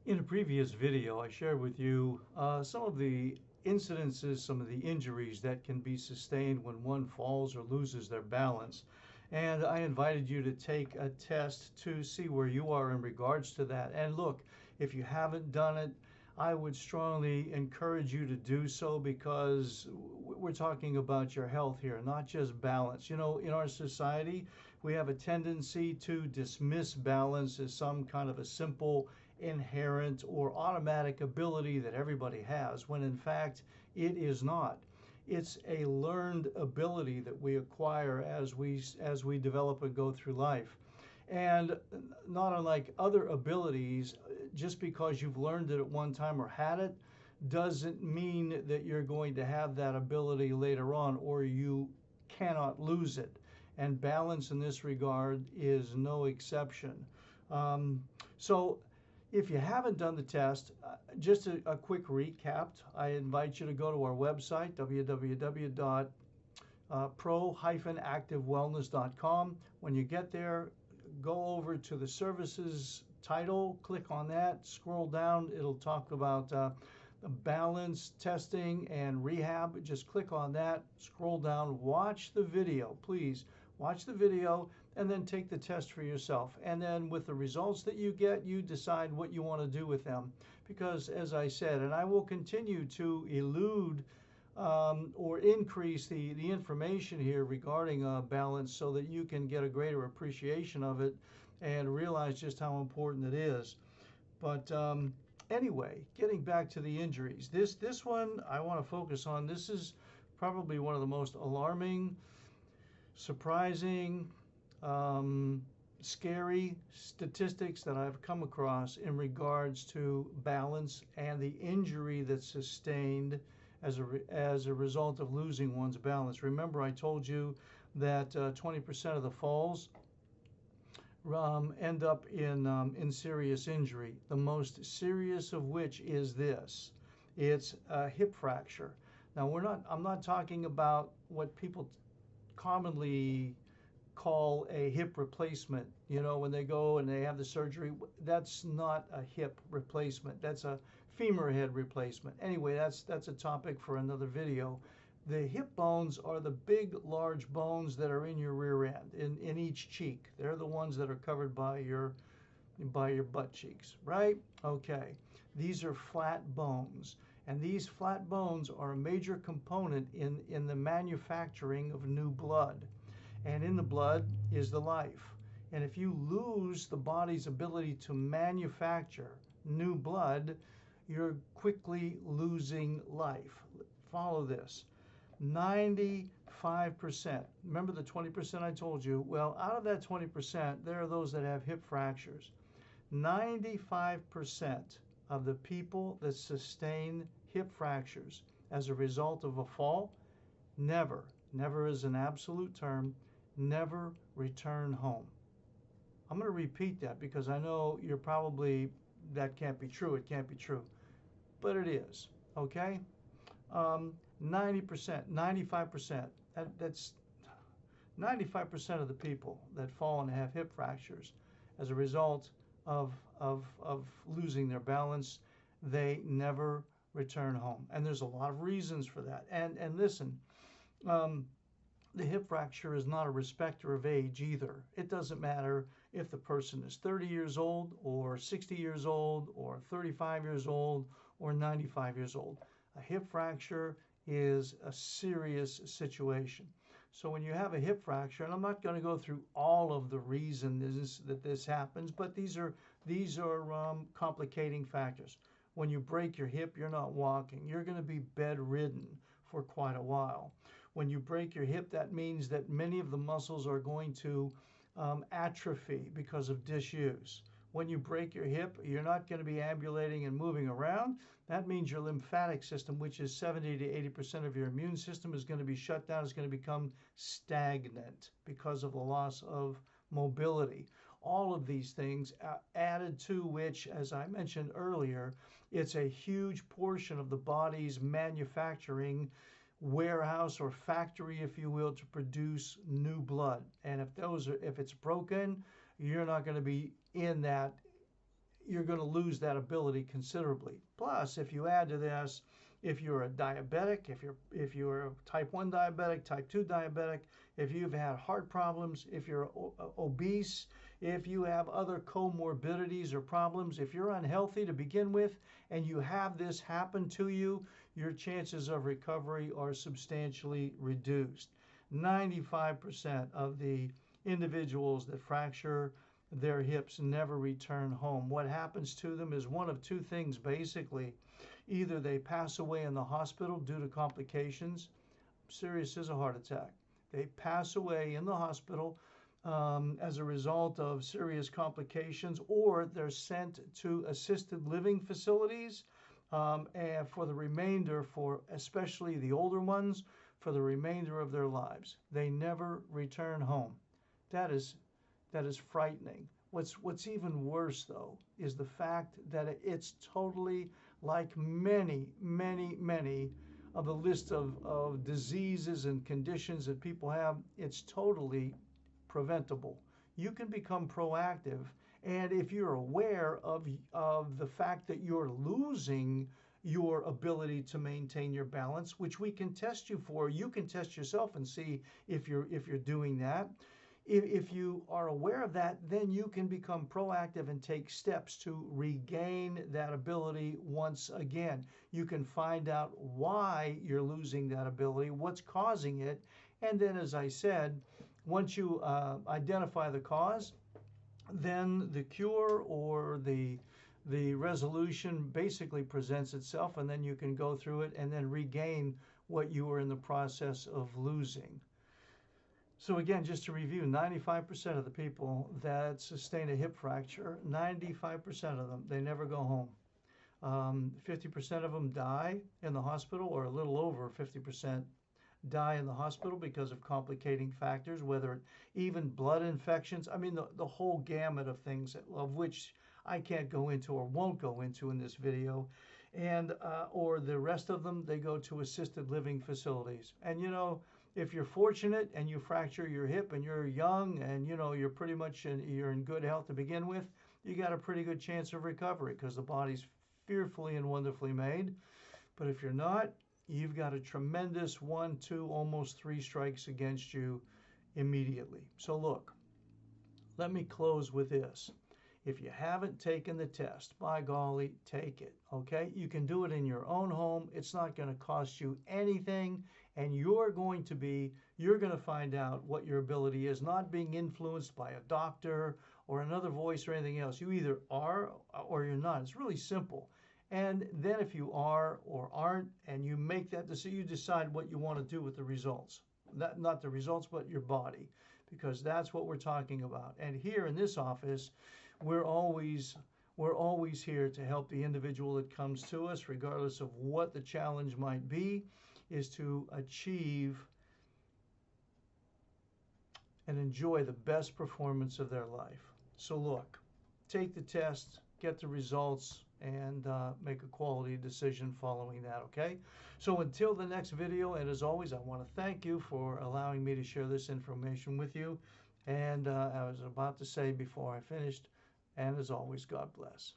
In a previous video, I shared with you some of the incidences, some of the injuries that can be sustained when one falls or loses their balance. And I invited you to take a test to see where you are in regards to that. And look, if you haven't done it, I would strongly encourage you to do so because we're talking about your health here, not just balance. You know, in our society, we have a tendency to dismiss balance as some kind of a simple, inherent, or automatic ability that everybody has, when in fact it is not. It's a learned ability that we acquire as we develop and go through life. And not unlike other abilities, just because you've learned it at one time or had it, doesn't mean that you're going to have that ability later on or you cannot lose it. And balance in this regard is no exception. So, if you haven't done the test, just a quick recap. I invite you to go to our website, www.pro-activewellness.com. When you get there, go over to the services title, click on that, scroll down. It'll talk about balance testing and rehab. Just click on that, scroll down, watch the video, please. Watch the video and then take the test for yourself. And then with the results that you get, you decide what you want to do with them. Because as I said, and I will continue to elude or increase the information here regarding balance so that you can get a greater appreciation of it and realize just how important it is. But anyway, getting back to the injuries, this one I want to focus on. This is probably one of the most alarming, surprising, scary statistics that I've come across in regards to balance and the injury that's sustained as a result of losing one's balance. Remember, I told you that 20% of the falls end up in serious injury. The most serious of which is this: it's a hip fracture. Now, I'm not talking about what people commonly call a hip replacement. You know, when they go and they have the surgery, that's not a hip replacement. That's a femur head replacement. Anyway, that's a topic for another video. The hip bones are the big, large bones that are in your rear end, in each cheek. They're the ones that are covered by your butt cheeks, right? Okay. These are flat bones. And these flat bones are a major component in the manufacturing of new blood. And in the blood is the life. And if you lose the body's ability to manufacture new blood, you're quickly losing life. Follow this. 95%. Remember the 20% I told you? Well, out of that 20%, there are those that have hip fractures. 95% of the people that sustain hip fractures as a result of a fall never is an absolute term, never return home. I'm going to repeat that because I know you're probably, that can't be true, it can't be true, but it is, okay? 90%, 95%, that's 95% of the people that fall and have hip fractures as a result of losing their balance, they never return home. And there's a lot of reasons for that. And listen, um, the hip fracture is not a respecter of age either. It doesn't matter if the person is 30 years old or 60 years old or 35 years old or 95 years old. A hip fracture is a serious situation. So when you have a hip fracture, and I'm not going to go through all of the reasons that this happens, but these are complicating factors. When you break your hip, you're not walking. You're going to be bedridden for quite a while. When you break your hip, that means that many of the muscles are going to atrophy because of disuse. When you break your hip, you're not going to be ambulating and moving around. That means your lymphatic system, which is 70 to 80% of your immune system, is going to be shut down, is going to become stagnant because of the loss of mobility. All of these things added to which, as I mentioned earlier, it's a huge portion of the body's manufacturing warehouse or factory, if you will, to produce new blood. And if it's broken, you're not going to be in that you're going to lose that ability considerably. Plus, if you add to this, if you're a diabetic, if you're a type 1 diabetic, type 2 diabetic, if you've had heart problems, if you're obese, if you have other comorbidities or problems, if you're unhealthy to begin with and you have this happen to you, your chances of recovery are substantially reduced. 95% of the individuals that fracture their hips never return home. What happens to them is one of two things basically. Either they pass away in the hospital due to complications, serious as a heart attack. They pass away in the hospital as a result of serious complications, or they're sent to assisted living facilities, and for the remainder, for especially the older ones, for the remainder of their lives. They never return home. That is frightening. What's even worse though is the fact that it's totally like many, many, many of the list of diseases and conditions that people have. It's totally preventable. You can become proactive, and if you're aware of the fact that you're losing your ability to maintain your balance, which we can test you for, you can test yourself and see if you're doing that. If you are aware of that, then you can become proactive and take steps to regain that ability once again. You can find out why you're losing that ability, what's causing it, and then, as I said, once you identify the cause, then the cure or the resolution basically presents itself, and then you can go through it and then regain what you were in the process of losing. So again, just to review, 95% of the people that sustain a hip fracture, 95% of them, they never go home. 50% of them die in the hospital, or a little over 50% die in the hospital because of complicating factors, whether even blood infections. I mean, the whole gamut of things, of which I can't go into or won't go into in this video. And or the rest of them, they go to assisted living facilities. And if you're fortunate and you fracture your hip and you're young and you're pretty much you're in good health to begin with, you got a pretty good chance of recovery because the body's fearfully and wonderfully made. But if you're not, you've got a tremendous 1, 2, almost 3 strikes against you immediately. So look, let me close with this. If you haven't taken the test, by golly, take it, okay? You can do it in your own home. It's not going to cost you anything, and you're going to find out what your ability is, not being influenced by a doctor or another voice or anything else. You either are or you're not. It's really simple. And then if you are or aren't, and you make that decision, you decide what you want to do with the results. Not the results, but your body, because that's what we're talking about. And here in this office, we're always here to help the individual that comes to us, regardless of what the challenge might be, is to achieve and enjoy the best performance of their life. So look, take the test, get the results, and make a quality decision following that, okay? So until the next video, and as always, I want to thank you for allowing me to share this information with you. And I was about to say before I finished, and as always, God bless.